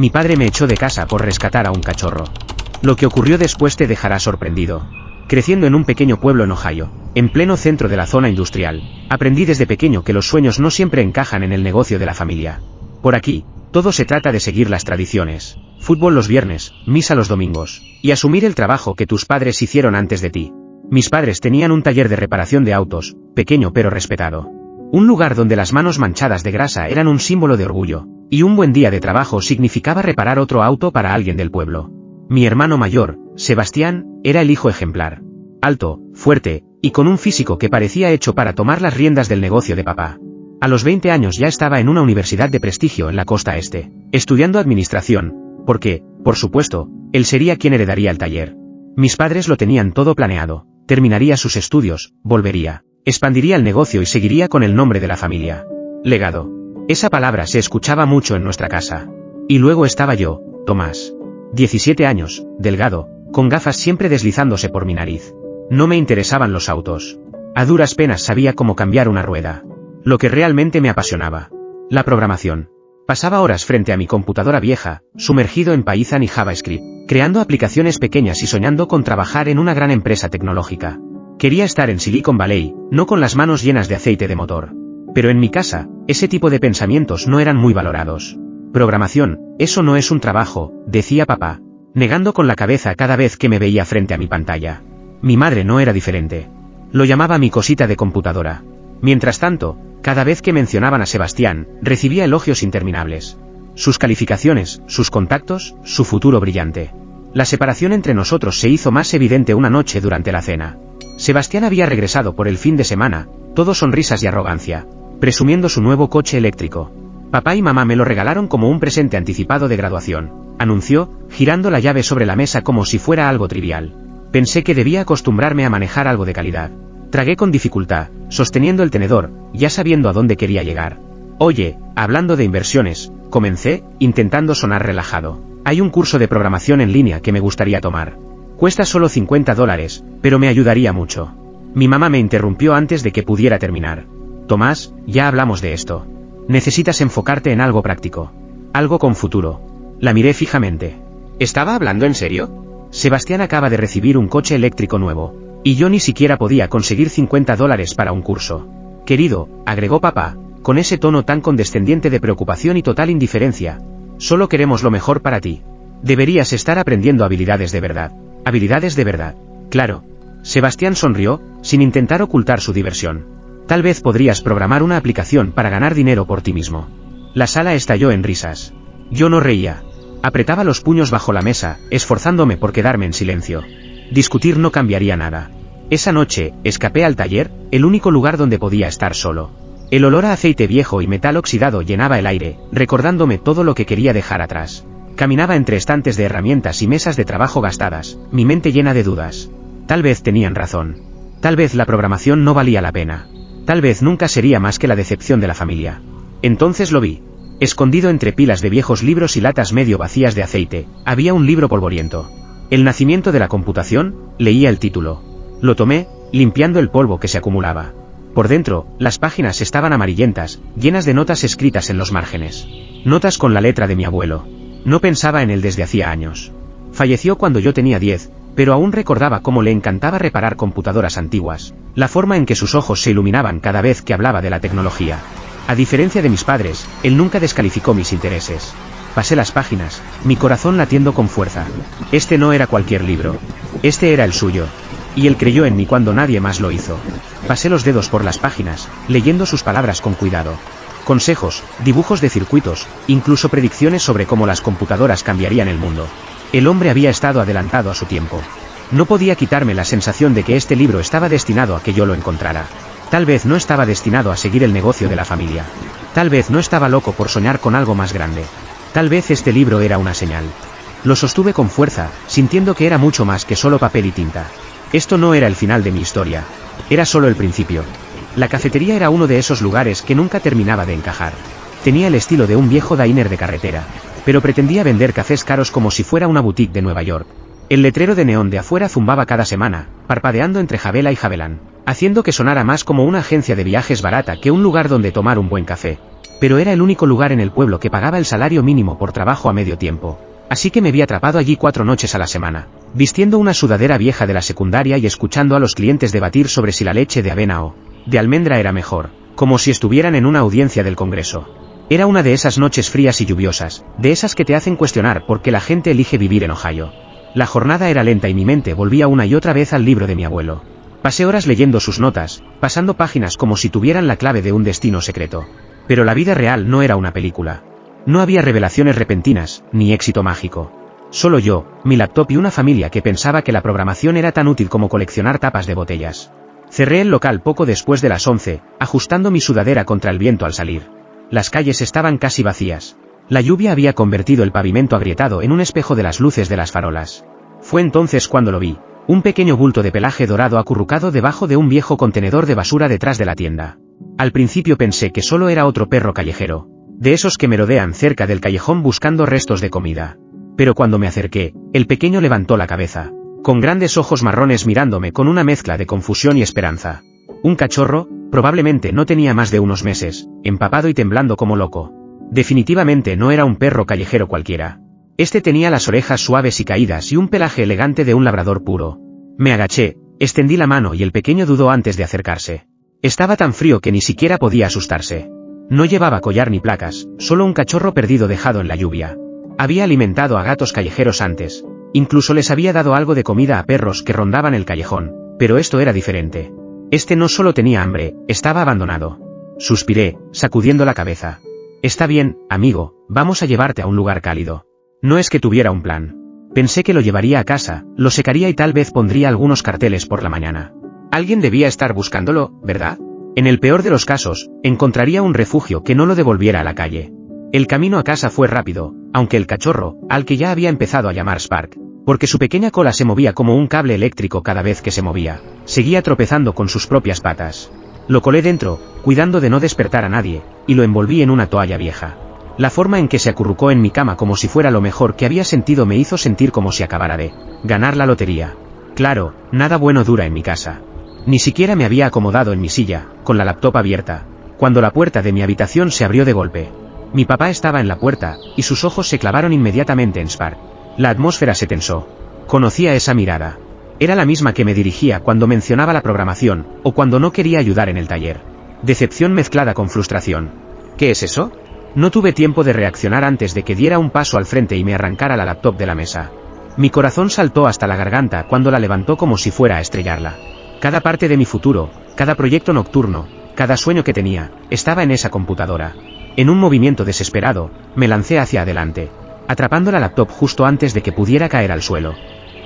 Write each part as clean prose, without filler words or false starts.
Mi padre me echó de casa por rescatar a un cachorro. Lo que ocurrió después te dejará sorprendido. Creciendo en un pequeño pueblo en Ohio, en pleno centro de la zona industrial, aprendí desde pequeño que los sueños no siempre encajan en el negocio de la familia. Por aquí, todo se trata de seguir las tradiciones. Fútbol los viernes, misa los domingos, y asumir el trabajo que tus padres hicieron antes de ti. Mis padres tenían un taller de reparación de autos, pequeño pero respetado. Un lugar donde las manos manchadas de grasa eran un símbolo de orgullo, y un buen día de trabajo significaba reparar otro auto para alguien del pueblo. Mi hermano mayor, Sebastián, era el hijo ejemplar. Alto, fuerte, y con un físico que parecía hecho para tomar las riendas del negocio de papá. A los 20 años ya estaba en una universidad de prestigio en la costa este, estudiando administración, porque, por supuesto, él sería quien heredaría el taller. Mis padres lo tenían todo planeado, terminaría sus estudios, volvería, expandiría el negocio y seguiría con el nombre de la familia. Legado. Esa palabra se escuchaba mucho en nuestra casa. Y luego estaba yo, Tomás. 17 años, delgado, con gafas siempre deslizándose por mi nariz. No me interesaban los autos. A duras penas sabía cómo cambiar una rueda. Lo que realmente me apasionaba. La programación. Pasaba horas frente a mi computadora vieja, sumergido en Python y JavaScript, creando aplicaciones pequeñas y soñando con trabajar en una gran empresa tecnológica. Quería estar en Silicon Valley, no con las manos llenas de aceite de motor. Pero en mi casa, ese tipo de pensamientos no eran muy valorados. Programación, eso no es un trabajo, decía papá, negando con la cabeza cada vez que me veía frente a mi pantalla. Mi madre no era diferente. Lo llamaba mi cosita de computadora. Mientras tanto, cada vez que mencionaban a Sebastián, recibía elogios interminables. Sus calificaciones, sus contactos, su futuro brillante. La separación entre nosotros se hizo más evidente una noche durante la cena. Sebastián había regresado por el fin de semana, todo sonrisas y arrogancia, presumiendo su nuevo coche eléctrico. Papá y mamá me lo regalaron como un presente anticipado de graduación, anunció, girando la llave sobre la mesa como si fuera algo trivial. Pensé que debía acostumbrarme a manejar algo de calidad. Tragué con dificultad, sosteniendo el tenedor, ya sabiendo a dónde quería llegar. Oye, hablando de inversiones, comencé, intentando sonar relajado. Hay un curso de programación en línea que me gustaría tomar. Cuesta solo $50, pero me ayudaría mucho. Mi mamá me interrumpió antes de que pudiera terminar. Tomás, ya hablamos de esto. Necesitas enfocarte en algo práctico. Algo con futuro. La miré fijamente. ¿Estaba hablando en serio? Sebastián acaba de recibir un coche eléctrico nuevo. Y yo ni siquiera podía conseguir $50 para un curso. Querido, agregó papá, con ese tono tan condescendiente de preocupación y total indiferencia. Solo queremos lo mejor para ti. Deberías estar aprendiendo habilidades de verdad. Habilidades de verdad. Claro. Sebastián sonrió, sin intentar ocultar su diversión. Tal vez podrías programar una aplicación para ganar dinero por ti mismo. La sala estalló en risas. Yo no reía. Apretaba los puños bajo la mesa, esforzándome por quedarme en silencio. Discutir no cambiaría nada. Esa noche, escapé al taller, el único lugar donde podía estar solo. El olor a aceite viejo y metal oxidado llenaba el aire, recordándome todo lo que quería dejar atrás. Caminaba entre estantes de herramientas y mesas de trabajo gastadas, mi mente llena de dudas. Tal vez tenían razón. Tal vez la programación no valía la pena. Tal vez nunca sería más que la decepción de la familia. Entonces lo vi. Escondido entre pilas de viejos libros y latas medio vacías de aceite, había un libro polvoriento. El nacimiento de la computación, leía el título. Lo tomé, limpiando el polvo que se acumulaba. Por dentro, las páginas estaban amarillentas, llenas de notas escritas en los márgenes. Notas con la letra de mi abuelo. No pensaba en él desde hacía años. Falleció cuando yo tenía 10, pero aún recordaba cómo le encantaba reparar computadoras antiguas, la forma en que sus ojos se iluminaban cada vez que hablaba de la tecnología. A diferencia de mis padres, él nunca descalificó mis intereses. Pasé las páginas, mi corazón latiendo con fuerza. Este no era cualquier libro. Este era el suyo. Y él creyó en mí cuando nadie más lo hizo. Pasé los dedos por las páginas, leyendo sus palabras con cuidado. Consejos, dibujos de circuitos, incluso predicciones sobre cómo las computadoras cambiarían el mundo. El hombre había estado adelantado a su tiempo. No podía quitarme la sensación de que este libro estaba destinado a que yo lo encontrara. Tal vez no estaba destinado a seguir el negocio de la familia. Tal vez no estaba loco por soñar con algo más grande. Tal vez este libro era una señal. Lo sostuve con fuerza, sintiendo que era mucho más que solo papel y tinta. Esto no era el final de mi historia. Era solo el principio. La cafetería era uno de esos lugares que nunca terminaba de encajar. Tenía el estilo de un viejo diner de carretera, pero pretendía vender cafés caros como si fuera una boutique de Nueva York. El letrero de neón de afuera zumbaba cada semana, parpadeando entre Javela y Javelán, haciendo que sonara más como una agencia de viajes barata que un lugar donde tomar un buen café. Pero era el único lugar en el pueblo que pagaba el salario mínimo por trabajo a medio tiempo. Así que me vi atrapado allí 4 noches a la semana, vistiendo una sudadera vieja de la secundaria y escuchando a los clientes debatir sobre si la leche de avena o de almendra era mejor, como si estuvieran en una audiencia del Congreso. Era una de esas noches frías y lluviosas, de esas que te hacen cuestionar por qué la gente elige vivir en Ohio. La jornada era lenta y mi mente volvía una y otra vez al libro de mi abuelo. Pasé horas leyendo sus notas, pasando páginas como si tuvieran la clave de un destino secreto. Pero la vida real no era una película. No había revelaciones repentinas, ni éxito mágico. Solo yo, mi laptop y una familia que pensaba que la programación era tan útil como coleccionar tapas de botellas. Cerré el local poco después de las 11, ajustando mi sudadera contra el viento al salir. Las calles estaban casi vacías. La lluvia había convertido el pavimento agrietado en un espejo de las luces de las farolas. Fue entonces cuando lo vi, un pequeño bulto de pelaje dorado acurrucado debajo de un viejo contenedor de basura detrás de la tienda. Al principio pensé que solo era otro perro callejero, de esos que merodean cerca del callejón buscando restos de comida. Pero cuando me acerqué, el pequeño levantó la cabeza, con grandes ojos marrones mirándome con una mezcla de confusión y esperanza. Un cachorro, probablemente no tenía más de unos meses, empapado y temblando como loco. Definitivamente no era un perro callejero cualquiera. Este tenía las orejas suaves y caídas y un pelaje elegante de un labrador puro. Me agaché, extendí la mano y el pequeño dudó antes de acercarse. Estaba tan frío que ni siquiera podía asustarse. No llevaba collar ni placas, solo un cachorro perdido dejado en la lluvia. Había alimentado a gatos callejeros antes. Incluso les había dado algo de comida a perros que rondaban el callejón, pero esto era diferente. Este no solo tenía hambre, estaba abandonado. Suspiré, sacudiendo la cabeza. Está bien, amigo, vamos a llevarte a un lugar cálido. No es que tuviera un plan. Pensé que lo llevaría a casa, lo secaría y tal vez pondría algunos carteles por la mañana. Alguien debía estar buscándolo, ¿verdad? En el peor de los casos, encontraría un refugio que no lo devolviera a la calle. El camino a casa fue rápido, aunque el cachorro, al que ya había empezado a llamar Spark, porque su pequeña cola se movía como un cable eléctrico cada vez que se movía, seguía tropezando con sus propias patas. Lo colé dentro, cuidando de no despertar a nadie, y lo envolví en una toalla vieja. La forma en que se acurrucó en mi cama como si fuera lo mejor que había sentido me hizo sentir como si acabara de ganar la lotería. Claro, nada bueno dura en mi casa. Ni siquiera me había acomodado en mi silla, con la laptop abierta, cuando la puerta de mi habitación se abrió de golpe. Mi papá estaba en la puerta, y sus ojos se clavaron inmediatamente en Spark. La atmósfera se tensó. Conocía esa mirada. Era la misma que me dirigía cuando mencionaba la programación, o cuando no quería ayudar en el taller. Decepción mezclada con frustración. ¿Qué es eso? No tuve tiempo de reaccionar antes de que diera un paso al frente y me arrancara la laptop de la mesa. Mi corazón saltó hasta la garganta cuando la levantó como si fuera a estrellarla. Cada parte de mi futuro, cada proyecto nocturno, cada sueño que tenía, estaba en esa computadora. En un movimiento desesperado, me lancé hacia adelante, atrapando la laptop justo antes de que pudiera caer al suelo.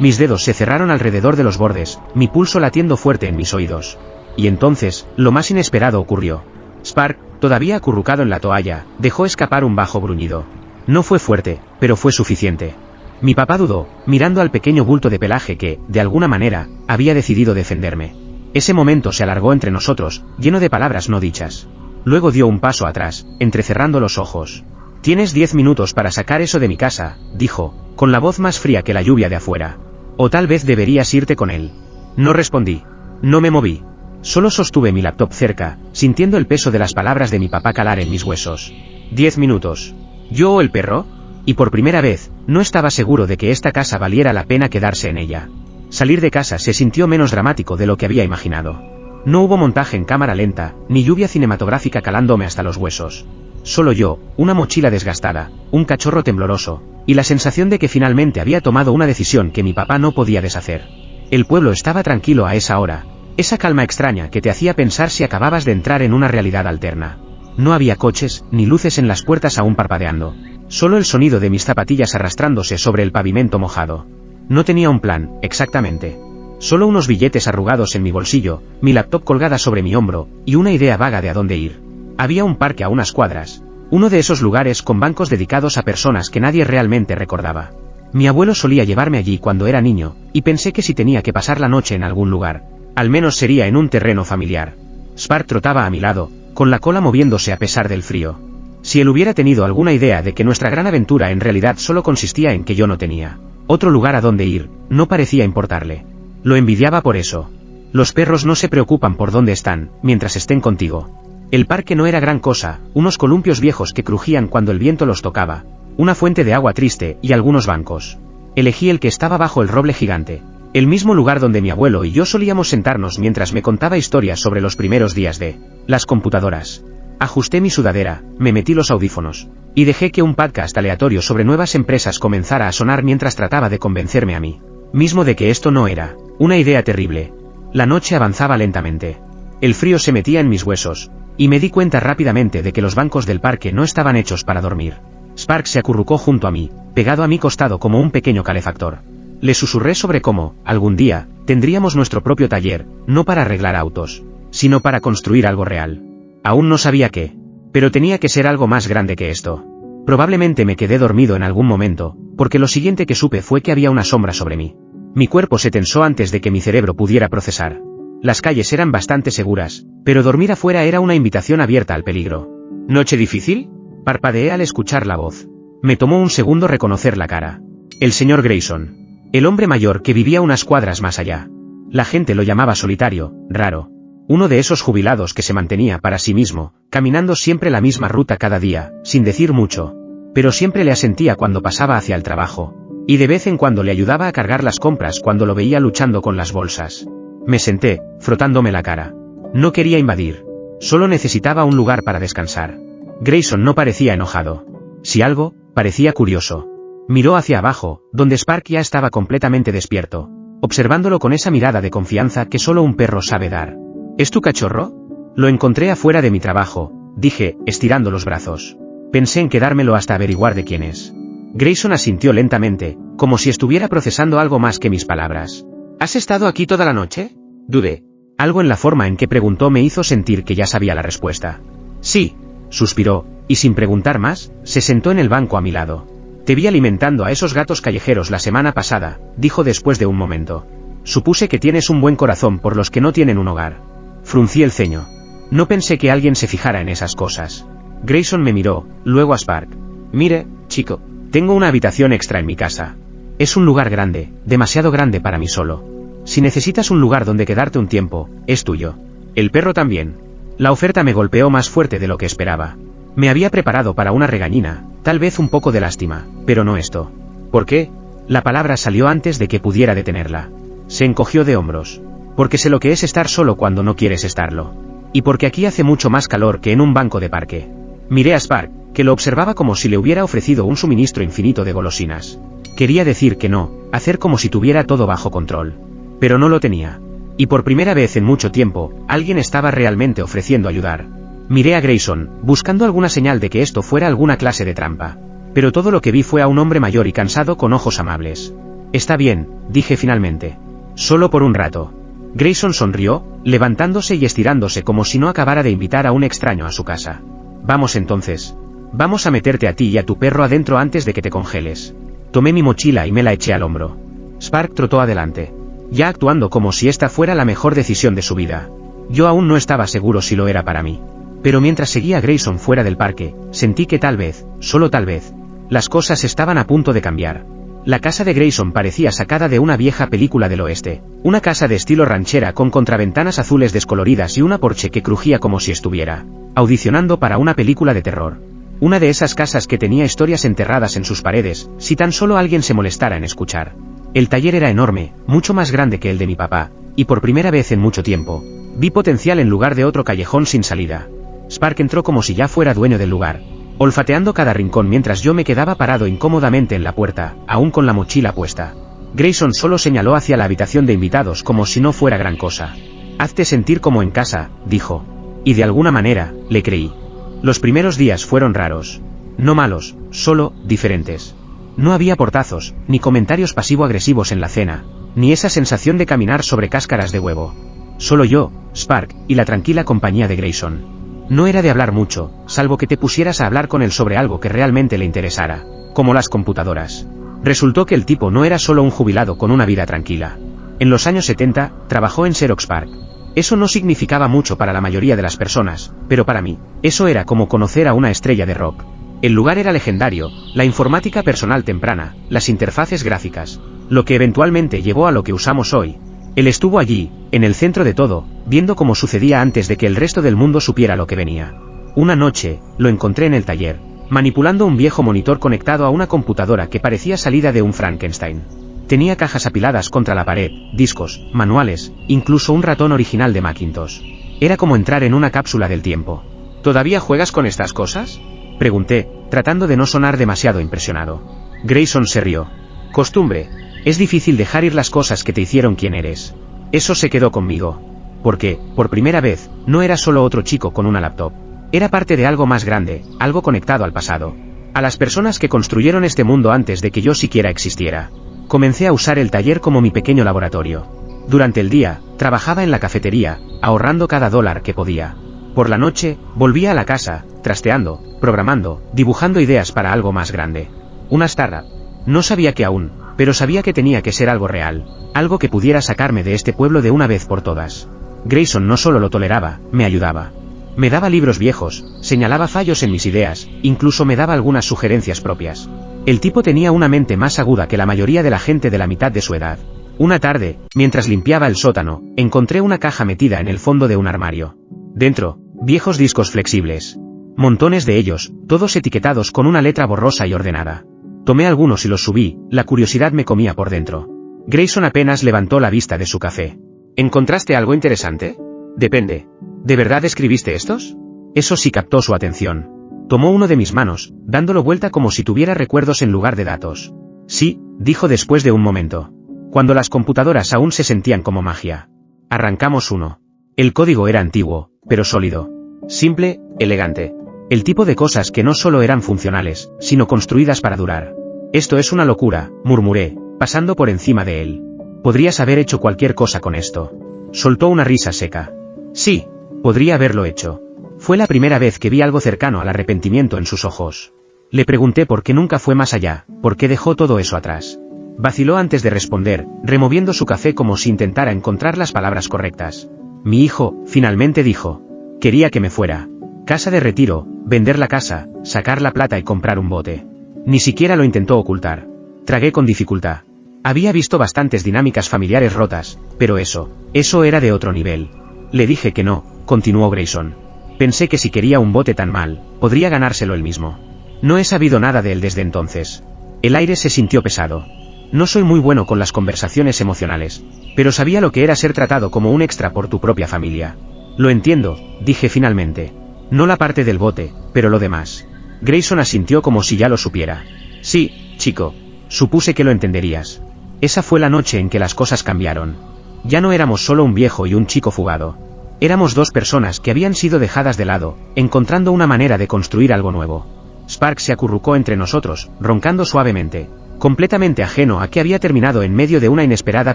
Mis dedos se cerraron alrededor de los bordes, mi pulso latiendo fuerte en mis oídos. Y entonces, lo más inesperado ocurrió. Spark, todavía acurrucado en la toalla, dejó escapar un bajo gruñido. No fue fuerte, pero fue suficiente. Mi papá dudó, mirando al pequeño bulto de pelaje que, de alguna manera, había decidido defenderme. Ese momento se alargó entre nosotros, lleno de palabras no dichas. Luego dio un paso atrás, entrecerrando los ojos. «Tienes 10 minutos para sacar eso de mi casa», dijo, con la voz más fría que la lluvia de afuera. «O tal vez deberías irte con él». No respondí. No me moví. Solo sostuve mi laptop cerca, sintiendo el peso de las palabras de mi papá calar en mis huesos. 10 minutos. ¿Yo o el perro? Y por primera vez, no estaba seguro de que esta casa valiera la pena quedarse en ella. Salir de casa se sintió menos dramático de lo que había imaginado. No hubo montaje en cámara lenta, ni lluvia cinematográfica calándome hasta los huesos. Solo yo, una mochila desgastada, un cachorro tembloroso, y la sensación de que finalmente había tomado una decisión que mi papá no podía deshacer. El pueblo estaba tranquilo a esa hora, esa calma extraña que te hacía pensar si acababas de entrar en una realidad alterna. No había coches, ni luces en las puertas aún parpadeando. Solo el sonido de mis zapatillas arrastrándose sobre el pavimento mojado. No tenía un plan, exactamente. Solo unos billetes arrugados en mi bolsillo, mi laptop colgada sobre mi hombro, y una idea vaga de a dónde ir. Había un parque a unas cuadras. Uno de esos lugares con bancos dedicados a personas que nadie realmente recordaba. Mi abuelo solía llevarme allí cuando era niño, y pensé que si tenía que pasar la noche en algún lugar, al menos sería en un terreno familiar. Spark trotaba a mi lado, con la cola moviéndose a pesar del frío. Si él hubiera tenido alguna idea de que nuestra gran aventura en realidad solo consistía en que yo no tenía otro lugar a donde ir, no parecía importarle. Lo envidiaba por eso. Los perros no se preocupan por dónde están, mientras estén contigo. El parque no era gran cosa, unos columpios viejos que crujían cuando el viento los tocaba, una fuente de agua triste y algunos bancos. Elegí el que estaba bajo el roble gigante, el mismo lugar donde mi abuelo y yo solíamos sentarnos mientras me contaba historias sobre los primeros días de las computadoras. Ajusté mi sudadera, me metí los audífonos, y dejé que un podcast aleatorio sobre nuevas empresas comenzara a sonar mientras trataba de convencerme a mí mismo de que esto no era una idea terrible. La noche avanzaba lentamente. El frío se metía en mis huesos, y me di cuenta rápidamente de que los bancos del parque no estaban hechos para dormir. Spark se acurrucó junto a mí, pegado a mi costado como un pequeño calefactor. Le susurré sobre cómo, algún día, tendríamos nuestro propio taller, no para arreglar autos, sino para construir algo real. Aún no sabía qué, pero tenía que ser algo más grande que esto. Probablemente me quedé dormido en algún momento, porque lo siguiente que supe fue que había una sombra sobre mí. Mi cuerpo se tensó antes de que mi cerebro pudiera procesar. Las calles eran bastante seguras, pero dormir afuera era una invitación abierta al peligro. ¿Noche difícil?, parpadeé al escuchar la voz. Me tomó un segundo reconocer la cara. El señor Grayson. El hombre mayor que vivía unas cuadras más allá. La gente lo llamaba solitario, raro. Uno de esos jubilados que se mantenía para sí mismo, caminando siempre la misma ruta cada día, sin decir mucho. Pero siempre le asentía cuando pasaba hacia el trabajo. Y de vez en cuando le ayudaba a cargar las compras cuando lo veía luchando con las bolsas. Me senté, frotándome la cara. No quería invadir. Solo necesitaba un lugar para descansar. Grayson no parecía enojado. Si algo, parecía curioso. Miró hacia abajo, donde Spark ya estaba completamente despierto, observándolo con esa mirada de confianza que solo un perro sabe dar. ¿Es tu cachorro? Lo encontré afuera de mi trabajo, dije, estirando los brazos. Pensé en quedármelo hasta averiguar de quién es. Grayson asintió lentamente, como si estuviera procesando algo más que mis palabras. ¿Has estado aquí toda la noche?, dudé. Algo en la forma en que preguntó me hizo sentir que ya sabía la respuesta. Sí, suspiró, y sin preguntar más, se sentó en el banco a mi lado. Te vi alimentando a esos gatos callejeros la semana pasada, dijo después de un momento. Supuse que tienes un buen corazón por los que no tienen un hogar. Fruncí el ceño. No pensé que alguien se fijara en esas cosas. Grayson me miró, luego a Spark. Mire, chico, tengo una habitación extra en mi casa. Es un lugar grande, demasiado grande para mí solo. Si necesitas un lugar donde quedarte un tiempo, es tuyo. El perro también. La oferta me golpeó más fuerte de lo que esperaba. Me había preparado para una regañina, tal vez un poco de lástima, pero no esto. ¿Por qué? La palabra salió antes de que pudiera detenerla. Se encogió de hombros. Porque sé lo que es estar solo cuando no quieres estarlo. Y porque aquí hace mucho más calor que en un banco de parque. Miré a Spark, que lo observaba como si le hubiera ofrecido un suministro infinito de golosinas. Quería decir que no, hacer como si tuviera todo bajo control. Pero no lo tenía. Y por primera vez en mucho tiempo, alguien estaba realmente ofreciendo ayudar. Miré a Grayson, buscando alguna señal de que esto fuera alguna clase de trampa. Pero todo lo que vi fue a un hombre mayor y cansado con ojos amables. Está bien, dije finalmente. Solo por un rato. Grayson sonrió, levantándose y estirándose como si no acabara de invitar a un extraño a su casa. Vamos entonces. Vamos a meterte a ti y a tu perro adentro antes de que te congeles. Tomé mi mochila y me la eché al hombro. Spark trotó adelante, ya actuando como si esta fuera la mejor decisión de su vida. Yo aún no estaba seguro si lo era para mí. Pero mientras seguía a Grayson fuera del parque, sentí que tal vez, solo tal vez, las cosas estaban a punto de cambiar. La casa de Grayson parecía sacada de una vieja película del oeste, una casa de estilo ranchera con contraventanas azules descoloridas y una porche que crujía como si estuviera audicionando para una película de terror. Una de esas casas que tenía historias enterradas en sus paredes, si tan solo alguien se molestara en escuchar. El taller era enorme, mucho más grande que el de mi papá, y por primera vez en mucho tiempo, vi potencial en lugar de otro callejón sin salida. Spark entró como si ya fuera dueño del lugar, olfateando cada rincón mientras yo me quedaba parado incómodamente en la puerta, aún con la mochila puesta. Grayson solo señaló hacia la habitación de invitados como si no fuera gran cosa. Hazte sentir como en casa, dijo. Y de alguna manera, le creí. Los primeros días fueron raros. No malos, solo diferentes. No había portazos, ni comentarios pasivo-agresivos en la cena, ni esa sensación de caminar sobre cáscaras de huevo. Solo yo, Spark, y la tranquila compañía de Grayson. No era de hablar mucho, salvo que te pusieras a hablar con él sobre algo que realmente le interesara, como las computadoras. Resultó que el tipo no era solo un jubilado con una vida tranquila. En los años 70, trabajó en Xerox Park. Eso no significaba mucho para la mayoría de las personas, pero para mí, eso era como conocer a una estrella de rock. El lugar era legendario, la informática personal temprana, las interfaces gráficas, lo que eventualmente llevó a lo que usamos hoy. Él estuvo allí, en el centro de todo, viendo cómo sucedía antes de que el resto del mundo supiera lo que venía. Una noche, lo encontré en el taller, manipulando un viejo monitor conectado a una computadora que parecía salida de un Frankenstein. Tenía cajas apiladas contra la pared, discos, manuales, incluso un ratón original de Macintosh. Era como entrar en una cápsula del tiempo. ¿Todavía juegas con estas cosas?, pregunté, tratando de no sonar demasiado impresionado. Grayson se rió. Costumbre. Es difícil dejar ir las cosas que te hicieron quien eres. Eso se quedó conmigo. Porque, por primera vez, no era solo otro chico con una laptop. Era parte de algo más grande, algo conectado al pasado. A las personas que construyeron este mundo antes de que yo siquiera existiera. Comencé a usar el taller como mi pequeño laboratorio. Durante el día, trabajaba en la cafetería, ahorrando cada dólar que podía. Por la noche, volvía a la casa, trasteando, programando, dibujando ideas para algo más grande. Una startup. No sabía qué aún, pero sabía que tenía que ser algo real, algo que pudiera sacarme de este pueblo de una vez por todas. Grayson no solo lo toleraba, me ayudaba. Me daba libros viejos, señalaba fallos en mis ideas, incluso me daba algunas sugerencias propias. El tipo tenía una mente más aguda que la mayoría de la gente de la mitad de su edad. Una tarde, mientras limpiaba el sótano, encontré una caja metida en el fondo de un armario. Dentro, viejos discos flexibles. Montones de ellos, todos etiquetados con una letra borrosa y ordenada. Tomé algunos y los subí, la curiosidad me comía por dentro. Grayson apenas levantó la vista de su café. ¿Encontraste algo interesante? Depende. ¿De verdad escribiste estos? Eso sí captó su atención. Tomó uno de mis manos, dándolo vuelta como si tuviera recuerdos en lugar de datos. Sí, dijo después de un momento. Cuando las computadoras aún se sentían como magia. Arrancamos uno. El código era antiguo, pero sólido. Simple, elegante. El tipo de cosas que no solo eran funcionales, sino construidas para durar. Esto es una locura, murmuré, pasando por encima de él. Podrías haber hecho cualquier cosa con esto. Soltó una risa seca. Sí, podría haberlo hecho. Fue la primera vez que vi algo cercano al arrepentimiento en sus ojos. Le pregunté por qué nunca fue más allá, por qué dejó todo eso atrás. Vaciló antes de responder, removiendo su café como si intentara encontrar las palabras correctas. Mi hijo, finalmente dijo. Quería que me fuera. Casa de retiro, vender la casa, sacar la plata y comprar un bote. Ni siquiera lo intentó ocultar. Tragué con dificultad. Había visto bastantes dinámicas familiares rotas, pero eso era de otro nivel. Le dije que no, continuó Grayson. Pensé que si quería un bote tan mal, podría ganárselo él mismo. No he sabido nada de él desde entonces. El aire se sintió pesado. No soy muy bueno con las conversaciones emocionales, pero sabía lo que era ser tratado como un extra por tu propia familia. Lo entiendo, dije finalmente. No la parte del bote, pero lo demás. Grayson asintió como si ya lo supiera. Sí, chico. Supuse que lo entenderías. Esa fue la noche en que las cosas cambiaron. Ya no éramos solo un viejo y un chico fugado. Éramos dos personas que habían sido dejadas de lado, encontrando una manera de construir algo nuevo. Spark se acurrucó entre nosotros, roncando suavemente, completamente ajeno a que había terminado en medio de una inesperada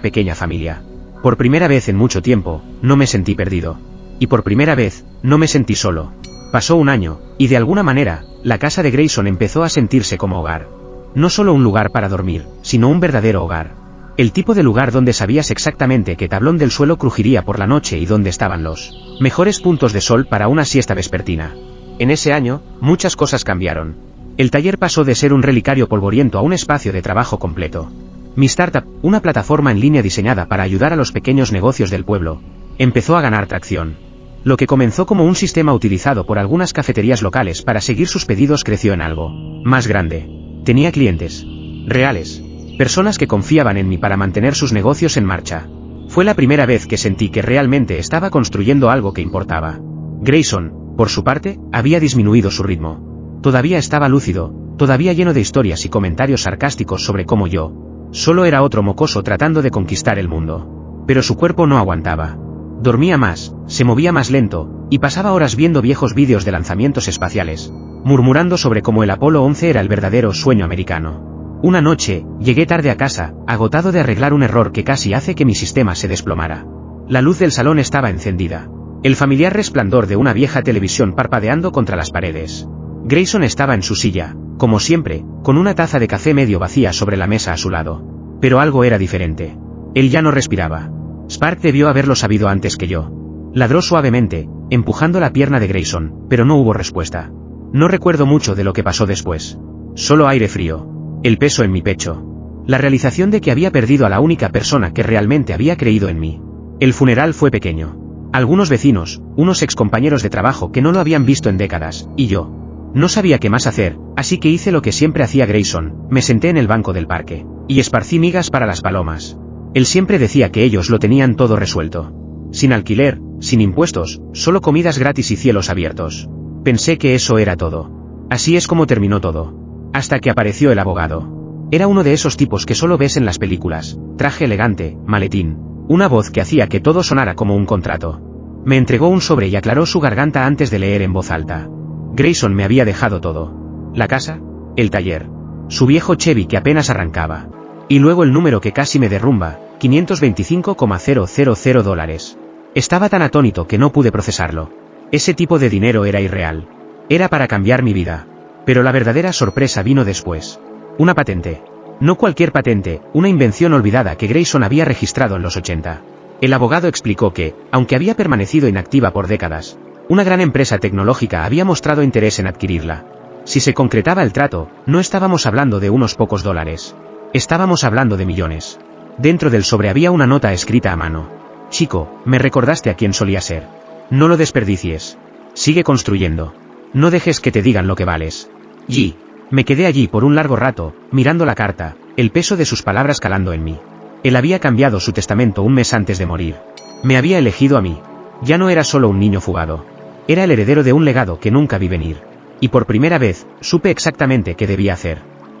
pequeña familia. Por primera vez en mucho tiempo, no me sentí perdido. Y por primera vez, no me sentí solo. Pasó un año, y de alguna manera, la casa de Grayson empezó a sentirse como hogar. No solo un lugar para dormir, sino un verdadero hogar. El tipo de lugar donde sabías exactamente qué tablón del suelo crujiría por la noche y dónde estaban los mejores puntos de sol para una siesta vespertina. En ese año, muchas cosas cambiaron. El taller pasó de ser un relicario polvoriento a un espacio de trabajo completo. Mi startup, una plataforma en línea diseñada para ayudar a los pequeños negocios del pueblo, empezó a ganar tracción. Lo que comenzó como un sistema utilizado por algunas cafeterías locales para seguir sus pedidos creció en algo más grande. Tenía clientes reales, personas que confiaban en mí para mantener sus negocios en marcha. Fue la primera vez que sentí que realmente estaba construyendo algo que importaba. Grayson, por su parte, había disminuido su ritmo. Todavía estaba lúcido, todavía lleno de historias y comentarios sarcásticos sobre cómo yo solo era otro mocoso tratando de conquistar el mundo. Pero su cuerpo no aguantaba. Dormía más, se movía más lento, y pasaba horas viendo viejos vídeos de lanzamientos espaciales, murmurando sobre cómo el Apolo 11 era el verdadero sueño americano. Una noche, llegué tarde a casa, agotado de arreglar un error que casi hace que mi sistema se desplomara. La luz del salón estaba encendida. El familiar resplandor de una vieja televisión parpadeando contra las paredes. Grayson estaba en su silla, como siempre, con una taza de café medio vacía sobre la mesa a su lado. Pero algo era diferente. Él ya no respiraba. Spark debió haberlo sabido antes que yo. Ladró suavemente, empujando la pierna de Grayson, pero no hubo respuesta. No recuerdo mucho de lo que pasó después. Solo aire frío. El peso en mi pecho. La realización de que había perdido a la única persona que realmente había creído en mí. El funeral fue pequeño. Algunos vecinos, unos excompañeros de trabajo que no lo habían visto en décadas, y yo. No sabía qué más hacer, así que hice lo que siempre hacía Grayson, me senté en el banco del parque, y esparcí migas para las palomas. Él siempre decía que ellos lo tenían todo resuelto. Sin alquiler, sin impuestos, solo comidas gratis y cielos abiertos. Pensé que eso era todo. Así es como terminó todo. Hasta que apareció el abogado. Era uno de esos tipos que solo ves en las películas, traje elegante, maletín, una voz que hacía que todo sonara como un contrato. Me entregó un sobre y aclaró su garganta antes de leer en voz alta. Grayson me había dejado todo. La casa, el taller, su viejo Chevy que apenas arrancaba. Y luego el número que casi me derrumba, $525,000. Estaba tan atónito que no pude procesarlo. Ese tipo de dinero era irreal. Era para cambiar mi vida. Pero la verdadera sorpresa vino después. Una patente. No cualquier patente, una invención olvidada que Grayson había registrado en los 80. El abogado explicó que, aunque había permanecido inactiva por décadas, una gran empresa tecnológica había mostrado interés en adquirirla. Si se concretaba el trato, no estábamos hablando de unos pocos dólares. Estábamos hablando de millones. Dentro del sobre había una nota escrita a mano. Chico, me recordaste a quien solía ser. No lo desperdicies. Sigue construyendo. No dejes que te digan lo que vales. G. Me quedé allí por un largo rato, mirando la carta, el peso de sus palabras calando en mí. Él había cambiado su testamento un mes antes de morir. Me había elegido a mí. Ya no era solo un niño fugado. Era el heredero de un legado que nunca vi venir. Y por primera vez, supe exactamente qué debía hacer.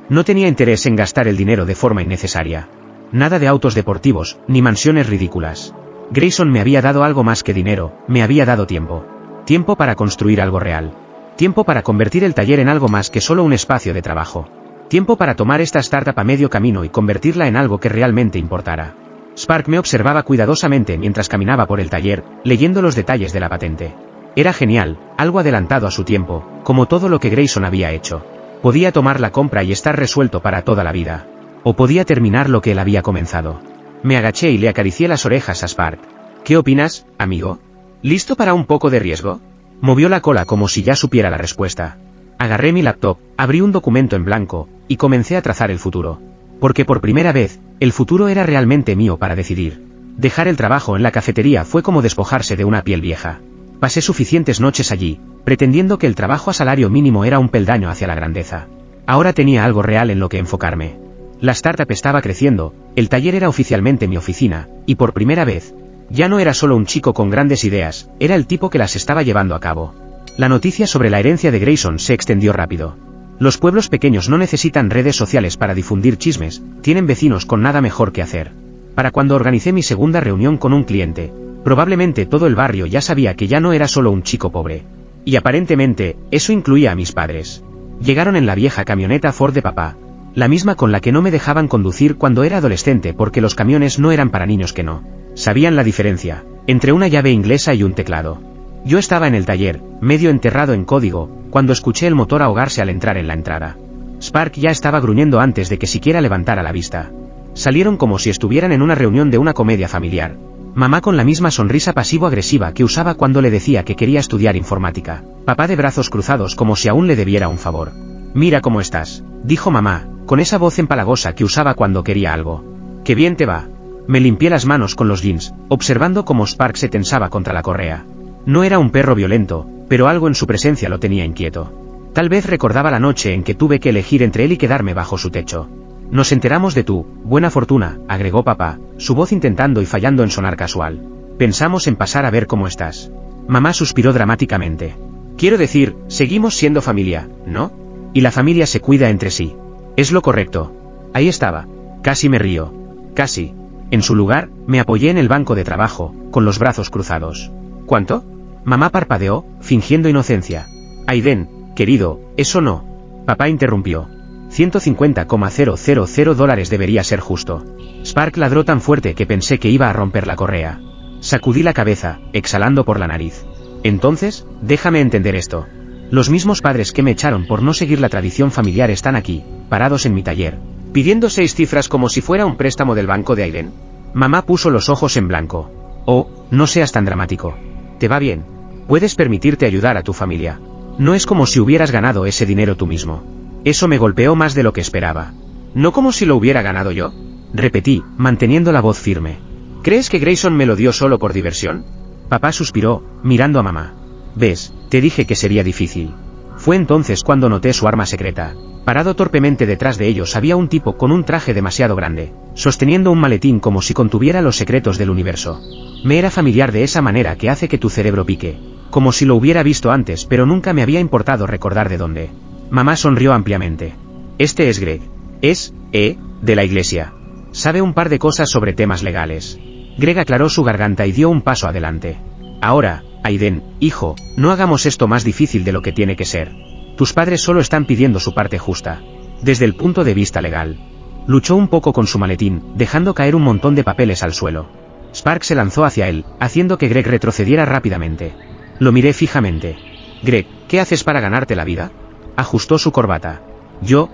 No tenía interés en gastar el dinero de forma innecesaria. Nada de autos deportivos, ni mansiones ridículas. Grayson me había dado algo más que dinero, me había dado tiempo. Tiempo para construir algo real. Tiempo para convertir el taller en algo más que solo un espacio de trabajo. Tiempo para tomar esta startup a medio camino y convertirla en algo que realmente importara. Spark me observaba cuidadosamente mientras caminaba por el taller, leyendo los detalles de la patente. Era genial, algo adelantado a su tiempo, como todo lo que Grayson había hecho. Podía tomar la compra y estar resuelto para toda la vida. O podía terminar lo que él había comenzado. Me agaché y le acaricié las orejas a Spark. ¿Qué opinas, amigo? ¿Listo para un poco de riesgo? Movió la cola como si ya supiera la respuesta. Agarré mi laptop, abrí un documento en blanco, y comencé a trazar el futuro. Porque por primera vez, el futuro era realmente mío para decidir. Dejar el trabajo en la cafetería fue como despojarse de una piel vieja. Pasé suficientes noches allí, pretendiendo que el trabajo a salario mínimo era un peldaño hacia la grandeza. Ahora tenía algo real en lo que enfocarme. La startup estaba creciendo, el taller era oficialmente mi oficina, y por primera vez, ya no era solo un chico con grandes ideas, era el tipo que las estaba llevando a cabo. La noticia sobre la herencia de Grayson se extendió rápido. Los pueblos pequeños no necesitan redes sociales para difundir chismes, tienen vecinos con nada mejor que hacer. Para cuando organicé mi segunda reunión con un cliente, probablemente todo el barrio ya sabía que ya no era solo un chico pobre. Y aparentemente, eso incluía a mis padres. Llegaron en la vieja camioneta Ford de papá, la misma con la que no me dejaban conducir cuando era adolescente porque los camiones no eran para niños que no sabían la diferencia entre una llave inglesa y un teclado. Yo estaba en el taller, medio enterrado en código, cuando escuché el motor ahogarse al entrar en la entrada. Spark ya estaba gruñendo antes de que siquiera levantara la vista. Salieron como si estuvieran en una reunión de una comedia familiar. Mamá con la misma sonrisa pasivo-agresiva que usaba cuando le decía que quería estudiar informática. Papá de brazos cruzados como si aún le debiera un favor. Mira cómo estás, dijo mamá, con esa voz empalagosa que usaba cuando quería algo. ¡Qué bien te va! Me limpié las manos con los jeans, observando cómo Spark se tensaba contra la correa. No era un perro violento, pero algo en su presencia lo tenía inquieto. Tal vez recordaba la noche en que tuve que elegir entre él y quedarme bajo su techo. Nos enteramos de tu buena fortuna, agregó papá, su voz intentando y fallando en sonar casual. Pensamos en pasar a ver cómo estás. Mamá suspiró dramáticamente. Quiero decir, seguimos siendo familia, ¿no? Y la familia se cuida entre sí. Es lo correcto. Ahí estaba. Casi me río. Casi. En su lugar, me apoyé en el banco de trabajo, con los brazos cruzados. ¿Cuánto? Mamá parpadeó, fingiendo inocencia. Aiden, querido, eso no. Papá interrumpió. $150,000 debería ser justo. Spark ladró tan fuerte que pensé que iba a romper la correa. Sacudí la cabeza, exhalando por la nariz. Entonces, déjame entender esto. Los mismos padres que me echaron por no seguir la tradición familiar están aquí, parados en mi taller, pidiendo 6 cifras como si fuera un préstamo del banco de Aiden. Mamá puso los ojos en blanco. Oh, no seas tan dramático. Te va bien. Puedes permitirte ayudar a tu familia. No es como si hubieras ganado ese dinero tú mismo. Eso me golpeó más de lo que esperaba. No como si lo hubiera ganado yo. Repetí, manteniendo la voz firme. ¿Crees que Grayson me lo dio solo por diversión? Papá suspiró, mirando a mamá. ¿Ves? Te dije que sería difícil. Fue entonces cuando noté su arma secreta. Parado torpemente detrás de ellos había un tipo con un traje demasiado grande, sosteniendo un maletín como si contuviera los secretos del universo. Me era familiar de esa manera que hace que tu cerebro pique. Como si lo hubiera visto antes, pero nunca me había importado recordar de dónde. Mamá sonrió ampliamente. Este es Greg. Es, de la iglesia. Sabe un par de cosas sobre temas legales. Greg aclaró su garganta y dio un paso adelante. Ahora, Aiden, hijo, no hagamos esto más difícil de lo que tiene que ser. Tus padres solo están pidiendo su parte justa. Desde el punto de vista legal. Luchó un poco con su maletín, dejando caer un montón de papeles al suelo. Spark se lanzó hacia él, haciendo que Greg retrocediera rápidamente. Lo miré fijamente. Greg, ¿qué haces para ganarte la vida? Ajustó su corbata. Yo,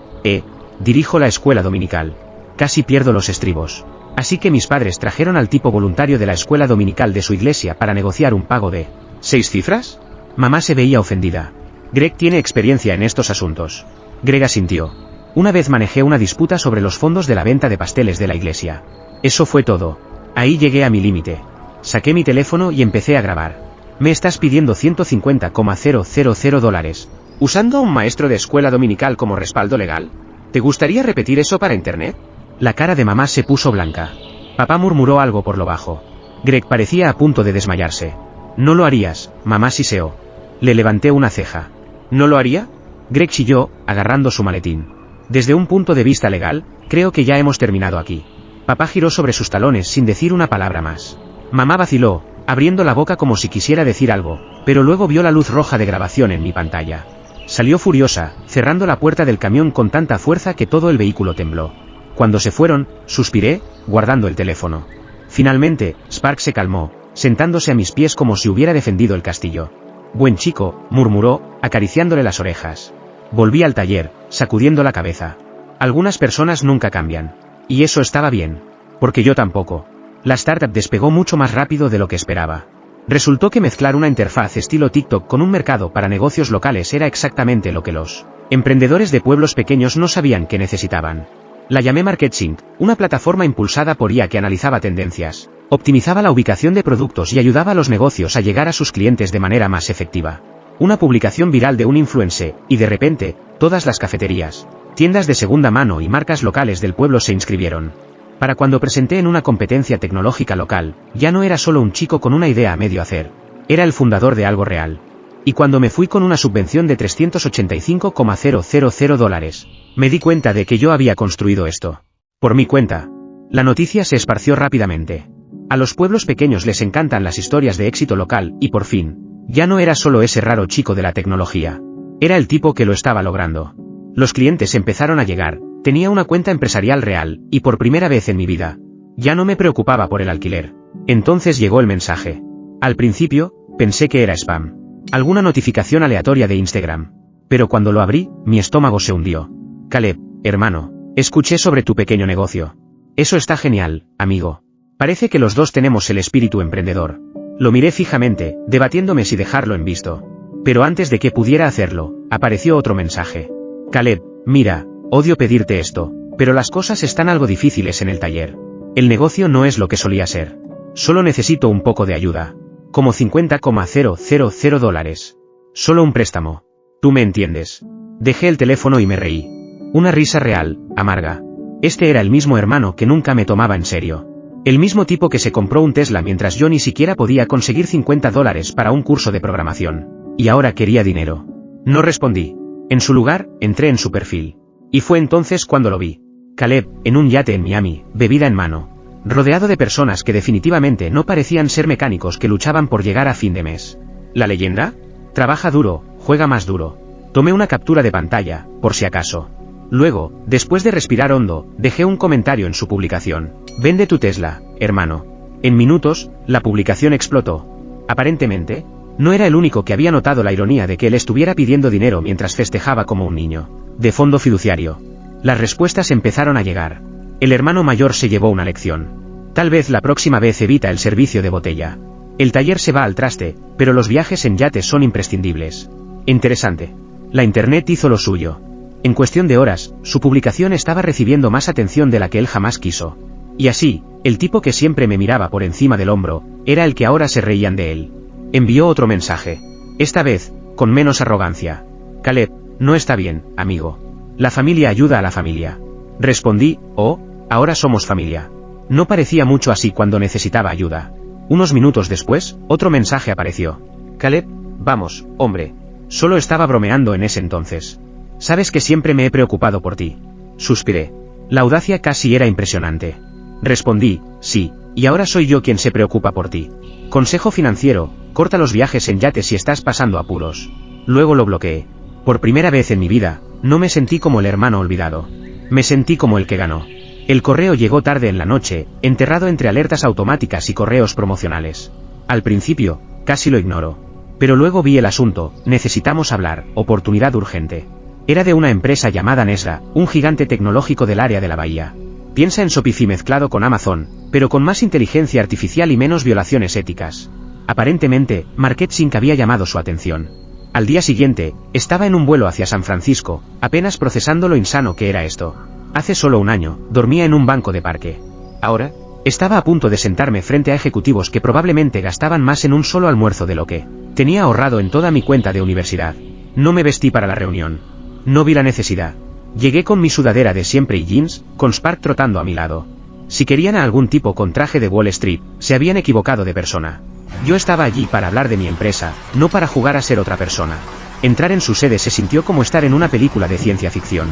dirijo la escuela dominical. Casi pierdo los estribos. Así que mis padres trajeron al tipo voluntario de la escuela dominical de su iglesia para negociar un pago de... ¿6 cifras? Mamá se veía ofendida. Greg tiene experiencia en estos asuntos. Greg asintió. Una vez manejé una disputa sobre los fondos de la venta de pasteles de la iglesia. Eso fue todo. Ahí llegué a mi límite. Saqué mi teléfono y empecé a grabar. Me estás pidiendo $150,000. ¿Usando a un maestro de escuela dominical como respaldo legal? ¿Te gustaría repetir eso para internet? La cara de mamá se puso blanca. Papá murmuró algo por lo bajo. Greg parecía a punto de desmayarse. No lo harías, mamá siseó. Le levanté una ceja. ¿No lo haría? Greg chilló, agarrando su maletín. Desde un punto de vista legal, creo que ya hemos terminado aquí. Papá giró sobre sus talones sin decir una palabra más. Mamá vaciló, abriendo la boca como si quisiera decir algo, pero luego vio la luz roja de grabación en mi pantalla. Salió furiosa, cerrando la puerta del camión con tanta fuerza que todo el vehículo tembló. Cuando se fueron, suspiré, guardando el teléfono. Finalmente, Spark se calmó, sentándose a mis pies como si hubiera defendido el castillo. Buen chico, murmuró, acariciándole las orejas. Volví al taller, sacudiendo la cabeza. Algunas personas nunca cambian. Y eso estaba bien. Porque yo tampoco. La startup despegó mucho más rápido de lo que esperaba. Resultó que mezclar una interfaz estilo TikTok con un mercado para negocios locales era exactamente lo que los emprendedores de pueblos pequeños no sabían que necesitaban. La llamé MarketSync, una plataforma impulsada por IA que analizaba tendencias, optimizaba la ubicación de productos y ayudaba a los negocios a llegar a sus clientes de manera más efectiva. Una publicación viral de un influencer, y de repente, todas las cafeterías, tiendas de segunda mano y marcas locales del pueblo se inscribieron. Para cuando presenté en una competencia tecnológica local, ya no era solo un chico con una idea a medio hacer. Era el fundador de algo real. Y cuando me fui con una subvención de $385,000, me di cuenta de que yo había construido esto. Por mi cuenta. La noticia se esparció rápidamente. A los pueblos pequeños les encantan las historias de éxito local, y por fin, ya no era solo ese raro chico de la tecnología. Era el tipo que lo estaba logrando. Los clientes empezaron a llegar, tenía una cuenta empresarial real, y por primera vez en mi vida, ya no me preocupaba por el alquiler. Entonces llegó el mensaje. Al principio, pensé que era spam. Alguna notificación aleatoria de Instagram. Pero cuando lo abrí, mi estómago se hundió. Caleb, hermano, escuché sobre tu pequeño negocio. Eso está genial, amigo. Parece que los dos tenemos el espíritu emprendedor. Lo miré fijamente, debatiéndome si dejarlo en visto. Pero antes de que pudiera hacerlo, apareció otro mensaje. Caleb, mira, odio pedirte esto, pero las cosas están algo difíciles en el taller. El negocio no es lo que solía ser. Solo necesito un poco de ayuda. Como $50,000. Solo un préstamo. Tú me entiendes. Dejé el teléfono y me reí. Una risa real, amarga. Este era el mismo hermano que nunca me tomaba en serio. El mismo tipo que se compró un Tesla mientras yo ni siquiera podía conseguir $50 para un curso de programación. Y ahora quería dinero. No respondí. En su lugar, entré en su perfil. Y fue entonces cuando lo vi. Caleb, en un yate en Miami, bebida en mano. Rodeado de personas que definitivamente no parecían ser mecánicos que luchaban por llegar a fin de mes. ¿La leyenda? Trabaja duro, juega más duro. Tomé una captura de pantalla, por si acaso. Luego, después de respirar hondo, dejé un comentario en su publicación. Vende tu Tesla, hermano. En minutos, la publicación explotó. Aparentemente, no era el único que había notado la ironía de que él estuviera pidiendo dinero mientras festejaba como un niño. De fondo fiduciario. Las respuestas empezaron a llegar. El hermano mayor se llevó una lección. Tal vez la próxima vez evita el servicio de botella. El taller se va al traste, pero los viajes en yates son imprescindibles. Interesante. La internet hizo lo suyo. En cuestión de horas, su publicación estaba recibiendo más atención de la que él jamás quiso. Y así, el tipo que siempre me miraba por encima del hombro, era el que ahora se reían de él. Envió otro mensaje. Esta vez, con menos arrogancia. Caleb, no está bien, amigo. La familia ayuda a la familia. Respondí, oh, ahora somos familia. No parecía mucho así cuando necesitaba ayuda. Unos minutos después, otro mensaje apareció. Caleb, vamos, hombre. Solo estaba bromeando en ese entonces. Sabes que siempre me he preocupado por ti. Suspiré. La audacia casi era impresionante. Respondí, sí, y ahora soy yo quien se preocupa por ti. Consejo financiero, corta los viajes en yate si estás pasando apuros. Luego lo bloqueé. Por primera vez en mi vida, no me sentí como el hermano olvidado. Me sentí como el que ganó. El correo llegó tarde en la noche, enterrado entre alertas automáticas y correos promocionales. Al principio, casi lo ignoro. Pero luego vi el asunto, necesitamos hablar, oportunidad urgente. Era de una empresa llamada Nesra, un gigante tecnológico del área de la bahía. Piensa en Shopify mezclado con Amazon, pero con más inteligencia artificial y menos violaciones éticas. Aparentemente, MarketSync había llamado su atención. Al día siguiente, estaba en un vuelo hacia San Francisco, apenas procesando lo insano que era esto. Hace solo un año, dormía en un banco de parque. Ahora, estaba a punto de sentarme frente a ejecutivos que probablemente gastaban más en un solo almuerzo de lo que tenía ahorrado en toda mi cuenta de universidad. No me vestí para la reunión. No vi la necesidad. Llegué con mi sudadera de siempre y jeans, con Spark trotando a mi lado. Si querían a algún tipo con traje de Wall Street, se habían equivocado de persona. Yo estaba allí para hablar de mi empresa, no para jugar a ser otra persona. Entrar en su sede se sintió como estar en una película de ciencia ficción.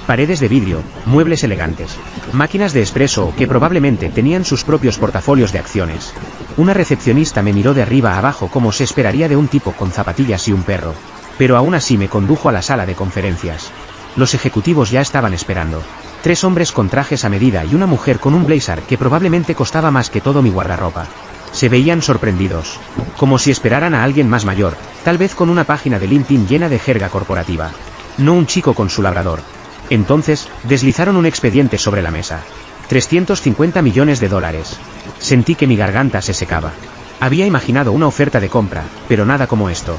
Paredes de vidrio, muebles elegantes, máquinas de espresso que probablemente tenían sus propios portafolios de acciones. Una recepcionista me miró de arriba a abajo como se esperaría de un tipo con zapatillas y un perro. Pero aún así me condujo a la sala de conferencias. Los ejecutivos ya estaban esperando. 3 hombres con trajes a medida y una mujer con un blazer que probablemente costaba más que todo mi guardarropa. Se veían sorprendidos. Como si esperaran a alguien más mayor, tal vez con una página de LinkedIn llena de jerga corporativa. No un chico con su labrador. Entonces, deslizaron un expediente sobre la mesa. $350 millones. Sentí que mi garganta se secaba. Había imaginado una oferta de compra, pero nada como esto.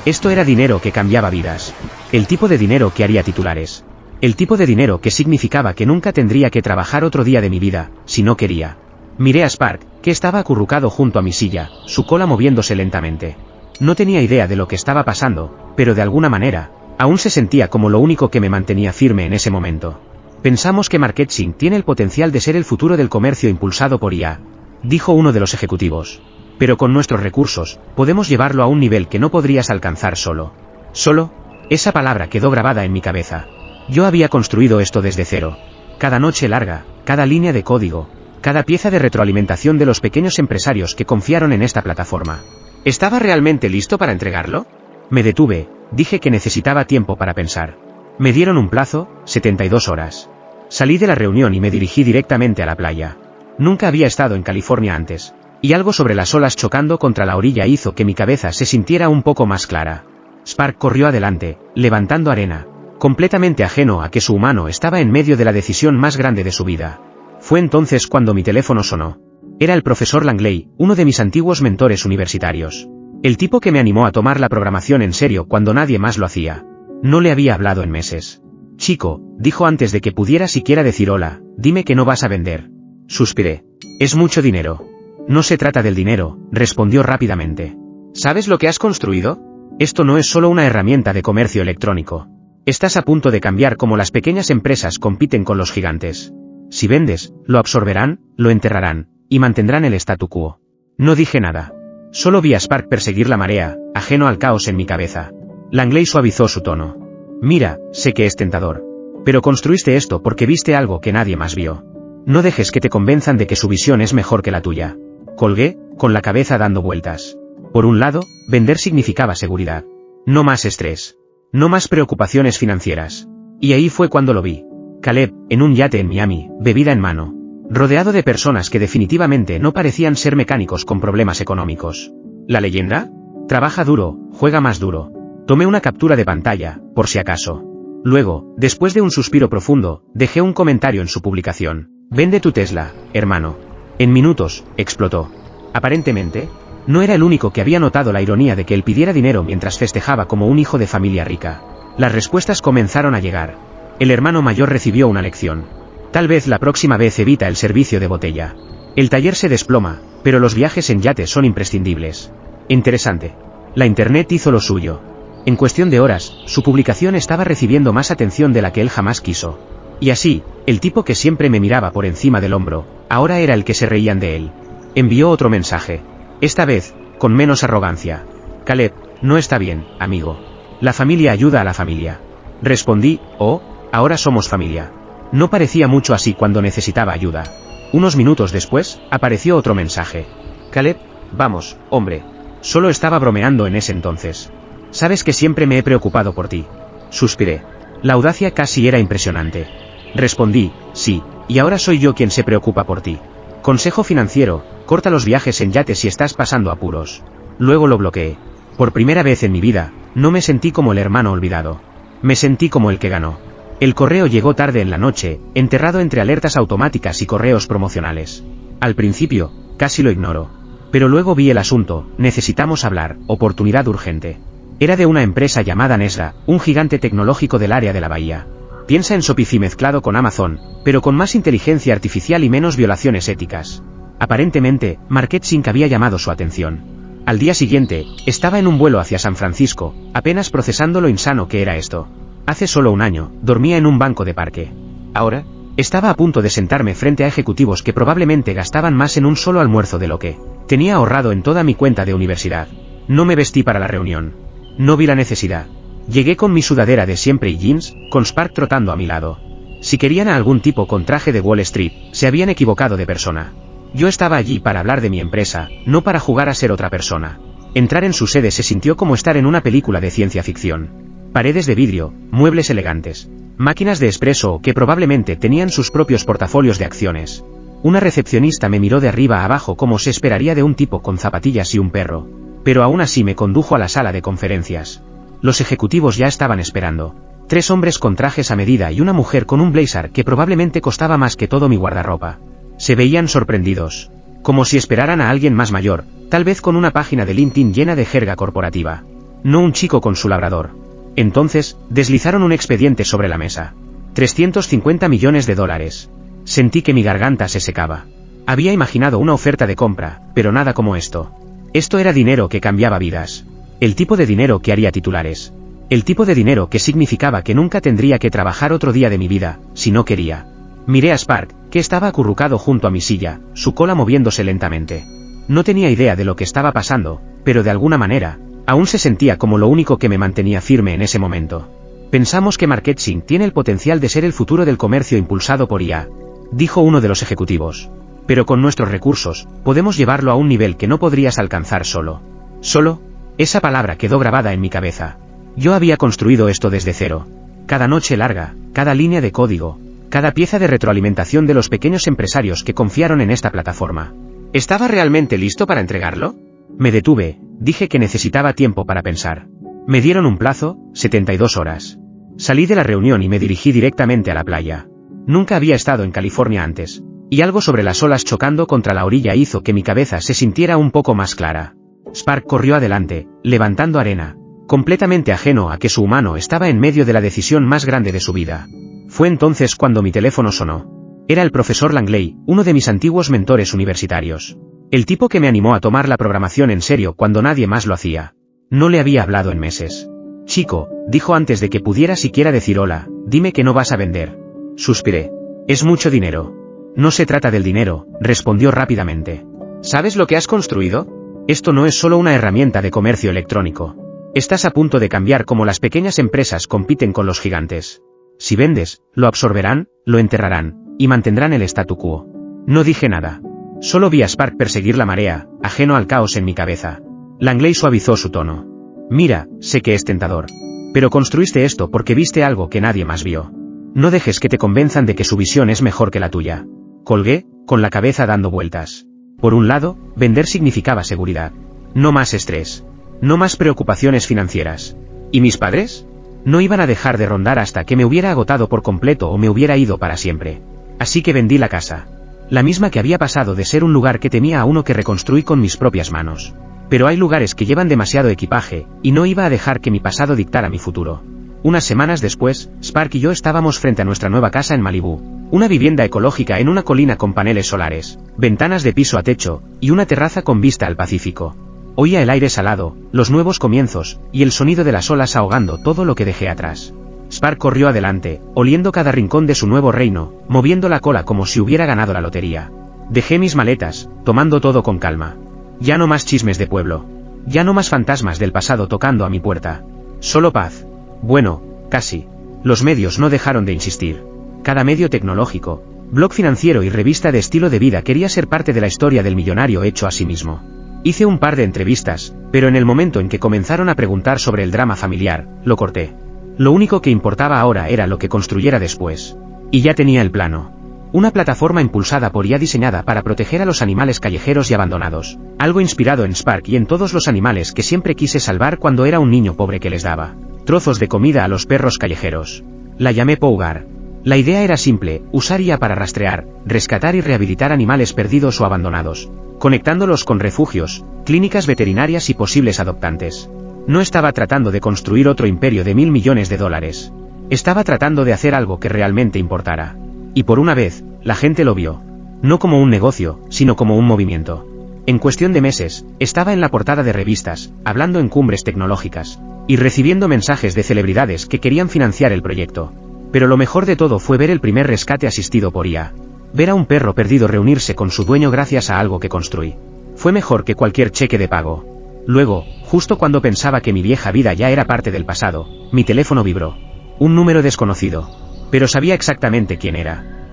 Esto era dinero que cambiaba vidas. El tipo de dinero que haría titulares. El tipo de dinero que significaba que nunca tendría que trabajar otro día de mi vida, si no quería. Miré a Spark, que estaba acurrucado junto a mi silla, su cola moviéndose lentamente. No tenía idea de lo que estaba pasando, pero de alguna manera, aún se sentía como lo único que me mantenía firme en ese momento. Pensamos que MarketSync tiene el potencial de ser el futuro del comercio impulsado por IA, dijo uno de los ejecutivos. Pero con nuestros recursos, podemos llevarlo a un nivel que no podrías alcanzar solo. ¿Solo? Esa palabra quedó grabada en mi cabeza. Yo había construido esto desde cero. Cada noche larga, cada línea de código, cada pieza de retroalimentación de los pequeños empresarios que confiaron en esta plataforma. ¿Estaba realmente listo para entregarlo? Me detuve, dije que necesitaba tiempo para pensar. Me dieron un plazo, 72 horas. Salí de la reunión y me dirigí directamente a la playa. Nunca había estado en California antes. Y algo sobre las olas chocando contra la orilla hizo que mi cabeza se sintiera un poco más clara. Spark corrió adelante, levantando arena, completamente ajeno a que su humano estaba en medio de la decisión más grande de su vida. Fue entonces cuando mi teléfono sonó. Era el profesor Langley, uno de mis antiguos mentores universitarios. El tipo que me animó a tomar la programación en serio cuando nadie más lo hacía. No le había hablado en meses. Chico, dijo antes de que pudiera siquiera decir hola, dime que no vas a vender. Suspiré. Es mucho dinero. No se trata del dinero, respondió rápidamente. ¿Sabes lo que has construido? Esto no es solo una herramienta de comercio electrónico. Estás a punto de cambiar cómo las pequeñas empresas compiten con los gigantes. Si vendes, lo absorberán, lo enterrarán, y mantendrán el statu quo. No dije nada. Solo vi a Spark perseguir la marea, ajeno al caos en mi cabeza. Langley suavizó su tono. Mira, sé que es tentador. Pero construiste esto porque viste algo que nadie más vio. No dejes que te convenzan de que su visión es mejor que la tuya. Colgué, con la cabeza dando vueltas. Por un lado, vender significaba seguridad. No más estrés. No más preocupaciones financieras. Y ahí fue cuando lo vi. Caleb, en un yate en Miami, bebida en mano. Rodeado de personas que definitivamente no parecían ser mecánicos con problemas económicos. ¿La leyenda? Trabaja duro, juega más duro. Tomé una captura de pantalla, por si acaso. Luego, después de un suspiro profundo, dejé un comentario en su publicación. Vende tu Tesla, hermano. En minutos, explotó. Aparentemente, no era el único que había notado la ironía de que él pidiera dinero mientras festejaba como un hijo de familia rica. Las respuestas comenzaron a llegar. El hermano mayor recibió una lección. Tal vez la próxima vez evita el servicio de botella. El taller se desploma, pero los viajes en yate son imprescindibles. Interesante. La internet hizo lo suyo. En cuestión de horas, su publicación estaba recibiendo más atención de la que él jamás quiso. Y así, el tipo que siempre me miraba por encima del hombro, ahora era el que se reían de él. Envió otro mensaje. Esta vez, con menos arrogancia. Caleb, no está bien, amigo. La familia ayuda a la familia. Respondí, oh, ahora somos familia. No parecía mucho así cuando necesitaba ayuda. Unos minutos después, apareció otro mensaje. Caleb, vamos, hombre. Solo estaba bromeando en ese entonces. Sabes que siempre me he preocupado por ti. Suspiré. La audacia casi era impresionante. Respondí, sí, y ahora soy yo quien se preocupa por ti. Consejo financiero, corta los viajes en yate si estás pasando apuros. Luego lo bloqueé. Por primera vez en mi vida, no me sentí como el hermano olvidado. Me sentí como el que ganó. El correo llegó tarde en la noche, enterrado entre alertas automáticas y correos promocionales. Al principio, casi lo ignoro. Pero luego vi el asunto, necesitamos hablar, oportunidad urgente. Era de una empresa llamada Nesra, un gigante tecnológico del área de la bahía. Piensa en Shopify mezclado con Amazon, pero con más inteligencia artificial y menos violaciones éticas. Aparentemente, MarketSync había llamado su atención. Al día siguiente, estaba en un vuelo hacia San Francisco, apenas procesando lo insano que era esto. Hace solo un año, dormía en un banco de parque. Ahora, estaba a punto de sentarme frente a ejecutivos que probablemente gastaban más en un solo almuerzo de lo que tenía ahorrado en toda mi cuenta de universidad. No me vestí para la reunión. No vi la necesidad. Llegué con mi sudadera de siempre y jeans, con Spark trotando a mi lado. Si querían a algún tipo con traje de Wall Street, se habían equivocado de persona. Yo estaba allí para hablar de mi empresa, no para jugar a ser otra persona. Entrar en su sede se sintió como estar en una película de ciencia ficción. Paredes de vidrio, muebles elegantes, máquinas de espresso que probablemente tenían sus propios portafolios de acciones. Una recepcionista me miró de arriba a abajo como se esperaría de un tipo con zapatillas y un perro. Pero aún así me condujo a la sala de conferencias. Los ejecutivos ya estaban esperando. 3 hombres con trajes a medida y una mujer con un blazer que probablemente costaba más que todo mi guardarropa. Se veían sorprendidos. Como si esperaran a alguien más mayor, tal vez con una página de LinkedIn llena de jerga corporativa. No un chico con su labrador. Entonces, deslizaron un expediente sobre la mesa. 350 millones de dólares. Sentí que mi garganta se secaba. Había imaginado una oferta de compra, pero nada como esto. Esto era dinero que cambiaba vidas. El tipo de dinero que haría titulares. El tipo de dinero que significaba que nunca tendría que trabajar otro día de mi vida, si no quería. Miré a Spark, que estaba acurrucado junto a mi silla, su cola moviéndose lentamente. No tenía idea de lo que estaba pasando, pero de alguna manera, aún se sentía como lo único que me mantenía firme en ese momento. Pensamos que MarketSync tiene el potencial de ser el futuro del comercio impulsado por IA, dijo uno de los ejecutivos. Pero con nuestros recursos, podemos llevarlo a un nivel que no podrías alcanzar solo. ¿Solo? Esa palabra quedó grabada en mi cabeza. Yo había construido esto desde cero. Cada noche larga, cada línea de código, cada pieza de retroalimentación de los pequeños empresarios que confiaron en esta plataforma. ¿Estaba realmente listo para entregarlo? Me detuve, dije que necesitaba tiempo para pensar. Me dieron un plazo, 72 horas. Salí de la reunión y me dirigí directamente a la playa. Nunca había estado en California antes, y algo sobre las olas chocando contra la orilla hizo que mi cabeza se sintiera un poco más clara. Spark corrió adelante, levantando arena, completamente ajeno a que su humano estaba en medio de la decisión más grande de su vida. Fue entonces cuando mi teléfono sonó. Era el profesor Langley, uno de mis antiguos mentores universitarios. El tipo que me animó a tomar la programación en serio cuando nadie más lo hacía. No le había hablado en meses. Chico, dijo antes de que pudiera siquiera decir hola, dime que no vas a vender. Suspiré. Es mucho dinero. No se trata del dinero, respondió rápidamente. ¿Sabes lo que has construido? Esto no es solo una herramienta de comercio electrónico. Estás a punto de cambiar cómo las pequeñas empresas compiten con los gigantes. Si vendes, lo absorberán, lo enterrarán, y mantendrán el statu quo. No dije nada. Solo vi a Spark perseguir la marea, ajeno al caos en mi cabeza. Langley suavizó su tono. Mira, sé que es tentador. Pero construiste esto porque viste algo que nadie más vio. No dejes que te convenzan de que su visión es mejor que la tuya. Colgué, con la cabeza dando vueltas. Por un lado, vender significaba seguridad. No más estrés. No más preocupaciones financieras. ¿Y mis padres? No iban a dejar de rondar hasta que me hubiera agotado por completo o me hubiera ido para siempre. Así que vendí la casa. La misma que había pasado de ser un lugar que temía a uno que reconstruí con mis propias manos. Pero hay lugares que llevan demasiado equipaje, y no iba a dejar que mi pasado dictara mi futuro. Unas semanas después, Spark y yo estábamos frente a nuestra nueva casa en Malibú, una vivienda ecológica en una colina con paneles solares, ventanas de piso a techo, y una terraza con vista al Pacífico. Oía el aire salado, los nuevos comienzos, y el sonido de las olas ahogando todo lo que dejé atrás. Spark corrió adelante, oliendo cada rincón de su nuevo reino, moviendo la cola como si hubiera ganado la lotería. Dejé mis maletas, tomando todo con calma. Ya no más chismes de pueblo. Ya no más fantasmas del pasado tocando a mi puerta. Solo paz. Bueno, casi. Los medios no dejaron de insistir. Cada medio tecnológico, blog financiero y revista de estilo de vida quería ser parte de la historia del millonario hecho a sí mismo. Hice un par de entrevistas, pero en el momento en que comenzaron a preguntar sobre el drama familiar, lo corté. Lo único que importaba ahora era lo que construyera después. Y ya tenía el plano. Una plataforma impulsada por IA diseñada para proteger a los animales callejeros y abandonados. Algo inspirado en Spark y en todos los animales que siempre quise salvar cuando era un niño pobre que les daba trozos de comida a los perros callejeros. La llamé Pougar. La idea era simple, usar IA para rastrear, rescatar y rehabilitar animales perdidos o abandonados, conectándolos con refugios, clínicas veterinarias y posibles adoptantes. No estaba tratando de construir otro imperio de $1.000 millones. Estaba tratando de hacer algo que realmente importara. Y por una vez, la gente lo vio. No como un negocio, sino como un movimiento. En cuestión de meses, estaba en la portada de revistas, hablando en cumbres tecnológicas, y recibiendo mensajes de celebridades que querían financiar el proyecto. Pero lo mejor de todo fue ver el primer rescate asistido por IA. Ver a un perro perdido reunirse con su dueño gracias a algo que construí. Fue mejor que cualquier cheque de pago. Luego, justo cuando pensaba que mi vieja vida ya era parte del pasado, mi teléfono vibró. Un número desconocido. Pero sabía exactamente quién era.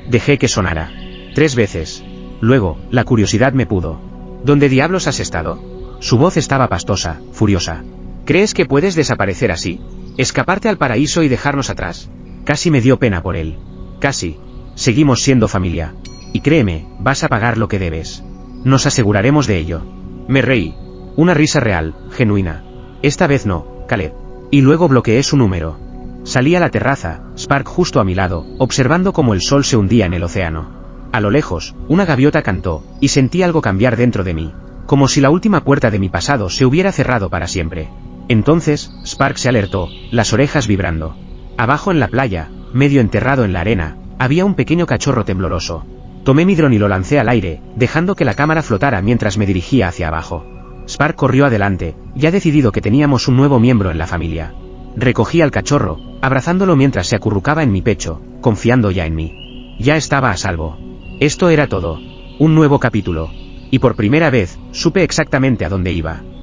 Dejé que sonara. 3 veces. Luego, la curiosidad me pudo. ¿Dónde diablos has estado? Su voz estaba pastosa, furiosa. ¿Crees que puedes desaparecer así? ¿Escaparte al paraíso y dejarnos atrás? Casi me dio pena por él. Casi. Seguimos siendo familia. Y créeme, vas a pagar lo que debes. Nos aseguraremos de ello. Me reí. Una risa real, genuina. Esta vez no, Caleb. Y luego bloqueé su número. Salí a la terraza, Spark justo a mi lado, observando cómo el sol se hundía en el océano. A lo lejos, una gaviota cantó, y sentí algo cambiar dentro de mí, como si la última puerta de mi pasado se hubiera cerrado para siempre. Entonces, Spark se alertó, las orejas vibrando. Abajo en la playa, medio enterrado en la arena, había un pequeño cachorro tembloroso. Tomé mi dron y lo lancé al aire, dejando que la cámara flotara mientras me dirigía hacia abajo. Spark corrió adelante, ya decidido que teníamos un nuevo miembro en la familia. Recogí al cachorro, abrazándolo mientras se acurrucaba en mi pecho, confiando ya en mí. Ya estaba a salvo. Esto era todo. Un nuevo capítulo. Y por primera vez, supe exactamente a dónde iba.